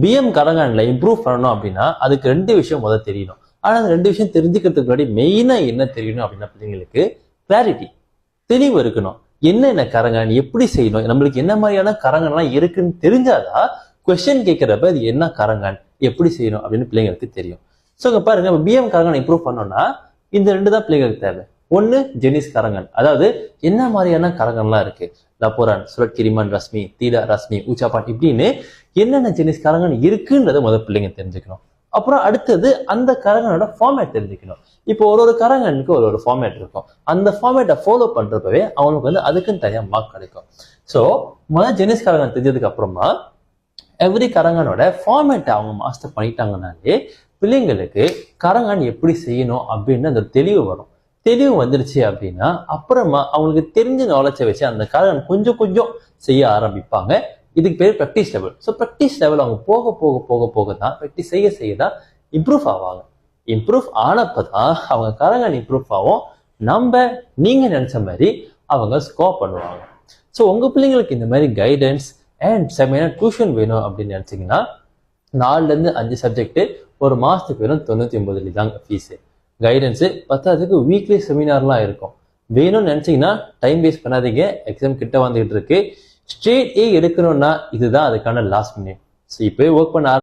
PM கரங்கான்ல improve பண்ணணும் அப்படின்னா அதுக்கு 2 விஷயம் முதல்ல தெரியணும். ஆனா அந்த 2 விஷயம் தெரிஞ்சுக்கிறதுக்கு முன்னாடி மெயினா என்ன தெரியணும் அப்படின்னா பிள்ளைங்களுக்கு கிளாரிட்டி, தெளிவு இருக்கணும். என்னென்ன கரங்கான், எப்படி செய்யணும், நம்மளுக்கு என்ன மாதிரியான கரங்கன்லாம் இருக்குன்னு தெரிஞ்சாதான் கொஸ்டின் கேட்கிறப்ப அது என்ன கரங்கான், எப்படி செய்யணும் அப்படின்னு பிள்ளைங்களுக்கு தெரியும். ஸோ இங்க பாருங்க, பிஎம் கரங்கான் இம்ப்ரூவ் பண்ணோம்னா இந்த 2 தான் பிள்ளைங்களுக்கு தேவை. ஒன்னு ஜெனிஸ் கரங்கன், அதாவது என்ன மாதிரியான கரங்கன்லாம் இருக்கு, லப்போரான், சுரட்கிரிமான் ரஸ்மி, தீடா ரஸ்மி, ஊச்சாப்பாட் இப்படின்னு என்னென்ன ஜெனிஸ் கரங்கன் இருக்குன்றதை முதல் பிள்ளைங்க தெரிஞ்சுக்கணும். அப்புறம் அடுத்தது அந்த கரங்கனோட ஃபார்மேட் தெரிஞ்சுக்கணும். இப்போ ஒரு கரங்கனுக்கு ஒரு ஃபார்மேட் இருக்கும். அந்த ஃபார்மேட்டை ஃபாலோ பண்றப்பவே அவங்களுக்கு வந்து அதுக்குன்னு தனியா மார்க் கிடைக்கும். ஸோ முதல் ஜெனிஸ் கரங்கன் தெரிஞ்சதுக்கு அப்புறமா எவ்ரி கரங்கனோட ஃபார்மேட்டை அவங்க மாஸ்டர் பண்ணிட்டாங்கனாலே பிள்ளைங்களுக்கு கரங்கன் எப்படி செய்யணும் அப்படின்னு அந்த தெளிவு வரும். தெளிவு வந்துருச்சு அப்படின்னா அப்புறமா அவங்களுக்கு தெரிஞ்ச நாலேஜை வச்சு அந்த கரங்கன் கொஞ்சம் கொஞ்சம் செய்ய ஆரம்பிப்பாங்க. இதுக்கு பேர் practice level. So practice level அவங்க போக போக போக போக தான் ப்ராக்டிஸ் செய்ய தான் இம்ப்ரூவ் ஆவாங்க. இம்ப்ரூவ் ஆனப்பதான் அவங்க கரங்கன் இம்ப்ரூவ் ஆகும். நீங்க நினைச்ச மாதிரி அவங்க ஸ்கோர் பண்ணுவாங்க. ஸோ உங்க பிள்ளைங்களுக்கு இந்த மாதிரி கைடன்ஸ் அண்ட் செமையான டியூஷன் வேணும் அப்படின்னு நினைச்சீங்கன்னா 4 to 5 சப்ஜெக்ட் ஒரு மாசத்துக்கு வெறும் 99 தாங்க ஃபீஸு. கைடன்ஸு பத்தாததுக்கு வீக்லி செமினார்லாம் இருக்கும். வேணும்னு நினைச்சீங்கன்னா டைம் வேஸ்ட் பண்ணாதீங்க. எக்ஸாம் கிட்ட வந்துகிட்டு இருக்கு. ஸ்ட்ரெயிட் ஏ எடுக்கணும்னா இதுதான் அதுக்கான லாஸ்ட் மினிட். ஸோ இப்போ ஒர்க் பண்ண